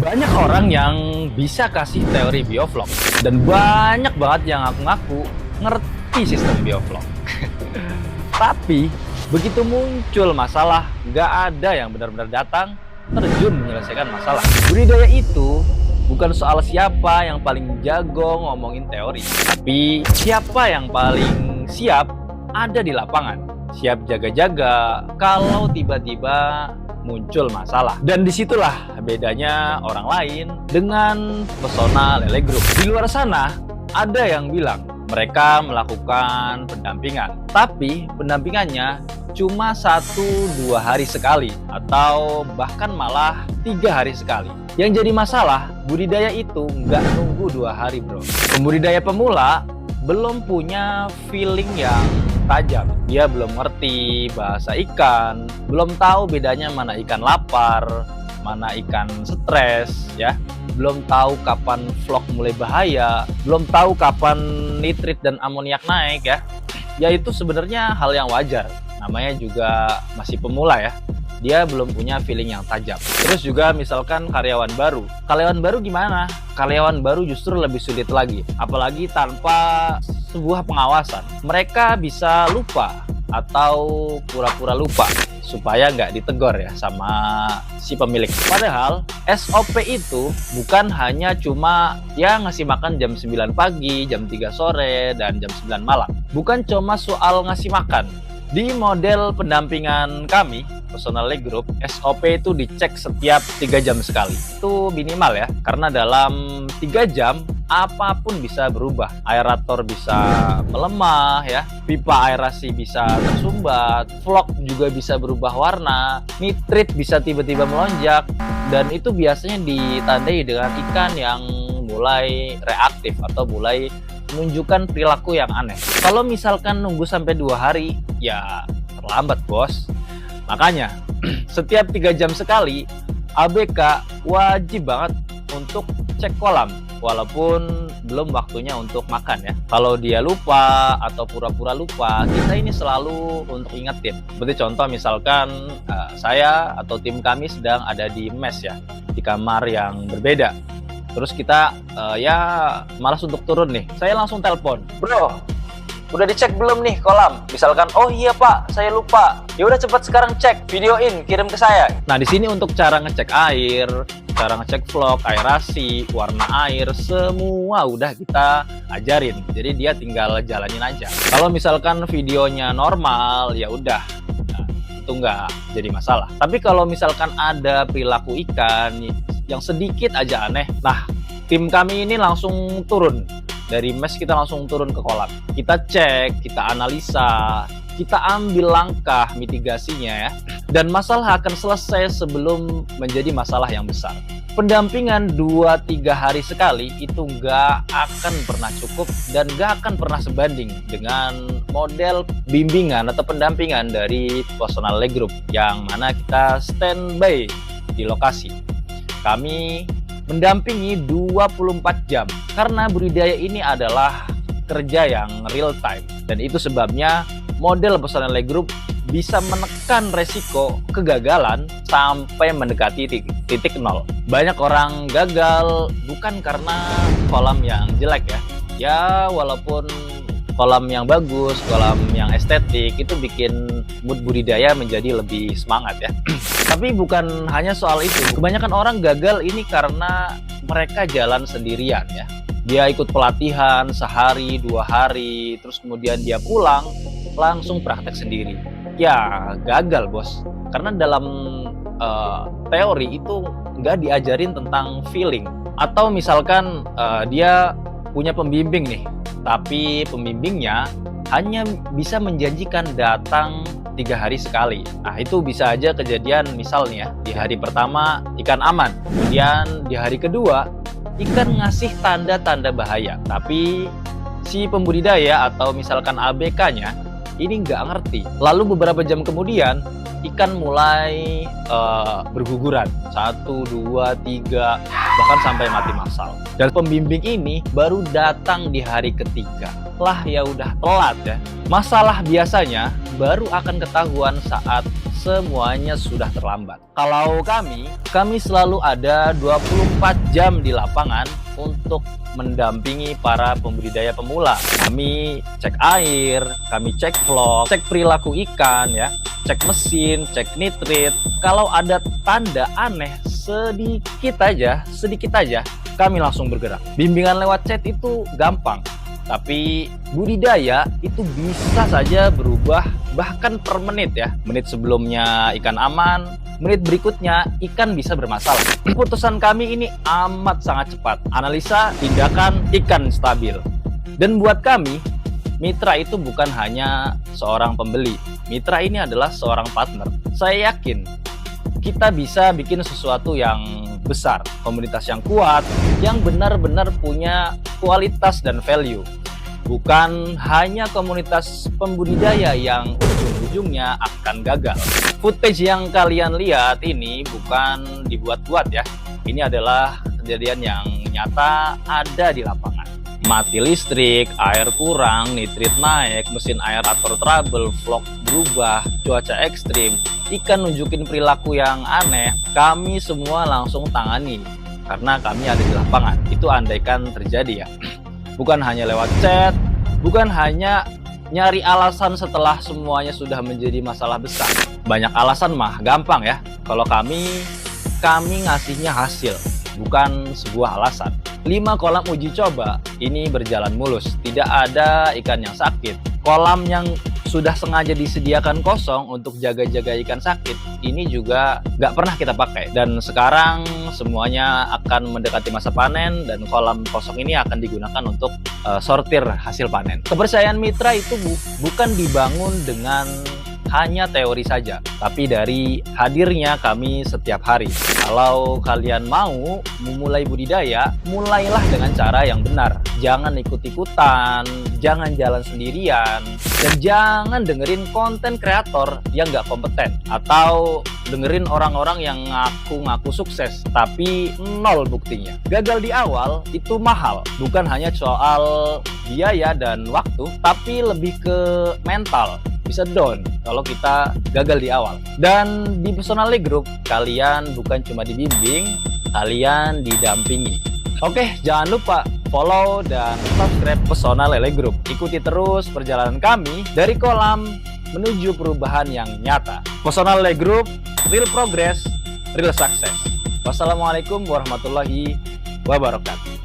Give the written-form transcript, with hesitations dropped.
Banyak orang yang bisa kasih teori bioflok dan banyak banget yang ngaku-ngaku ngerti sistem bioflok. Tapi begitu muncul masalah, nggak ada yang benar-benar datang terjun menyelesaikan masalah. Budidaya itu bukan soal siapa yang paling jago ngomongin teori, tapi siapa yang paling siap ada di lapangan, siap jaga-jaga kalau tiba-tiba muncul masalah. Dan disitulah bedanya orang lain dengan pesona Lele Group. Di luar sana ada yang bilang mereka melakukan pendampingan, tapi pendampingannya cuma 1-2 hari sekali atau bahkan malah 3 hari sekali. Yang jadi masalah, budidaya itu nggak nunggu 2 hari bro. Pembudidaya pemula belum punya feeling yang tajam. Dia belum ngerti bahasa ikan, belum tahu bedanya mana ikan lapar, mana ikan stres, ya. Belum tahu kapan vlog mulai bahaya, belum tahu kapan nitrit dan amoniak naik, ya. Ya itu sebenarnya hal yang wajar. Namanya juga masih pemula ya. Dia belum punya feeling yang tajam. Terus juga misalkan karyawan baru. Karyawan baru gimana? Karyawan baru justru lebih sulit lagi. Apalagi tanpa sebuah pengawasan. Mereka bisa lupa atau pura-pura lupa supaya nggak ditegur ya sama si pemilik. Padahal SOP itu bukan hanya cuma ya ngasih makan jam 9 pagi, jam 3 sore, dan jam 9 malam. Bukan cuma soal ngasih makan. Di model pendampingan kami, Personal Lele Group, SOP itu dicek setiap 3 jam sekali. Itu minimal ya, karena dalam 3 jam apapun bisa berubah. Aerator bisa melemah ya, pipa aerasi bisa tersumbat, vlog juga bisa berubah warna, nitrit bisa tiba-tiba melonjak, dan itu biasanya ditandai dengan ikan yang mulai reaktif atau mulai menunjukkan perilaku yang aneh. Kalau misalkan nunggu sampai 2 hari, ya terlambat bos. Makanya setiap 3 jam sekali ABK wajib banget untuk cek kolam walaupun belum waktunya untuk makan ya. Kalau dia lupa atau pura-pura lupa, kita ini selalu untuk ingetin. Seperti contoh misalkan saya atau tim kami sedang ada di mes ya, di kamar yang berbeda. Terus kita ya malas untuk turun nih. Saya langsung telepon, bro, udah dicek belum nih kolam? Misalkan, oh iya pak, saya lupa. Ya udah cepat sekarang cek, videoin, kirim ke saya. Nah di sini untuk cara ngecek air, cara ngecek vlog, aerasi, warna air, semua udah kita ajarin. Jadi dia tinggal jalanin aja. Kalau misalkan videonya normal, ya udah. Itu nggak jadi masalah. Tapi kalau misalkan ada perilaku ikan yang sedikit aja aneh, nah tim kami ini langsung turun dari mes, kita langsung turun ke kolam, kita cek, kita analisa, kita ambil langkah mitigasinya ya, dan masalah akan selesai sebelum menjadi masalah yang besar. Pendampingan 2-3 hari sekali itu nggak akan pernah cukup dan nggak akan pernah sebanding dengan model bimbingan atau pendampingan dari Personal Lele Group yang mana kita standby di lokasi. Kami mendampingi 24 jam karena budidaya ini adalah kerja yang real time, dan itu sebabnya model Personal Lele Group bisa menekan resiko kegagalan sampai mendekati titik nol. Banyak orang gagal bukan karena kolam yang jelek ya. Ya walaupun kolam yang bagus, kolam yang estetik itu bikin mood budidaya menjadi lebih semangat ya. Tapi bukan hanya soal itu. Kebanyakan orang gagal ini karena mereka jalan sendirian ya. Dia ikut pelatihan sehari, 2 hari, terus kemudian dia pulang langsung praktek sendiri. Ya gagal bos. Karena dalam teori itu nggak diajarin tentang feeling. Atau misalkan dia punya pembimbing nih, tapi pembimbingnya hanya bisa menjanjikan datang 3 hari sekali. Nah itu bisa aja kejadian misalnya di hari pertama ikan aman, kemudian di hari kedua ikan ngasih tanda-tanda bahaya, tapi si pembudidaya atau misalkan ABK-nya ini nggak ngerti. Lalu beberapa jam kemudian ikan mulai berguguran 1, 2, 3 bahkan sampai mati massal. Dan pembimbing ini baru datang di hari ketiga. Lah ya udah telat ya. Masalah biasanya baru akan ketahuan saat semuanya sudah terlambat. Kalau kami selalu ada 24 jam di lapangan untuk mendampingi para pembudidaya pemula. Kami cek air, kami cek vlog, cek perilaku ikan ya, cek mesin, cek nitrit. Kalau ada tanda aneh sedikit aja, kami langsung bergerak. Bimbingan lewat chat itu gampang, tapi budidaya itu bisa saja berubah bahkan per menit ya. Menit sebelumnya ikan aman, menit berikutnya ikan bisa bermasalah. Keputusan kami ini amat sangat cepat. Analisa, tindakan, ikan stabil. Dan buat kami, mitra itu bukan hanya seorang pembeli. Mitra ini adalah seorang partner. Saya yakin kita bisa bikin sesuatu yang besar, komunitas yang kuat, yang benar-benar punya kualitas dan value. Bukan hanya komunitas pembudidaya yang ujung-ujungnya akan gagal. Footage yang kalian lihat ini bukan dibuat-buat ya. Ini adalah kejadian yang nyata ada di lapangan. Mati listrik, air kurang, nitrit naik, mesin aerator trouble, vlog berubah, cuaca ekstrim, ikan nunjukin perilaku yang aneh, kami semua langsung tangani karena kami ada di lapangan. Itu andaikan terjadi ya. Bukan hanya lewat chat, bukan hanya nyari alasan setelah semuanya sudah menjadi masalah besar. Banyak alasan mah gampang ya. Kalau kami ngasihnya hasil, bukan sebuah alasan. 5 kolam uji coba ini berjalan mulus, tidak ada ikan yang sakit. Kolam yang sudah sengaja disediakan kosong untuk jaga-jaga ikan sakit ini juga nggak pernah kita pakai. Dan sekarang semuanya akan mendekati masa panen dan kolam kosong ini akan digunakan untuk sortir hasil panen. Kepercayaan mitra itu bukan dibangun dengan hanya teori saja, tapi dari hadirnya kami setiap hari. Kalau kalian mau memulai budidaya, mulailah dengan cara yang benar. Jangan ikut-ikutan, jangan jalan sendirian, dan jangan dengerin konten kreator yang nggak kompeten, atau dengerin orang-orang yang ngaku-ngaku sukses, tapi nol buktinya. Gagal di awal itu mahal, bukan hanya soal biaya dan waktu, tapi lebih ke mental. Bisa down kalau kita gagal di awal. Dan di Pesona Le Group, kalian bukan cuma dibimbing, kalian didampingi. Oke, jangan lupa follow dan subscribe Pesona Lele Group. Ikuti terus perjalanan kami dari kolam menuju perubahan yang nyata. Pesona Lele Group, real progress, real success. Wassalamualaikum warahmatullahi wabarakatuh.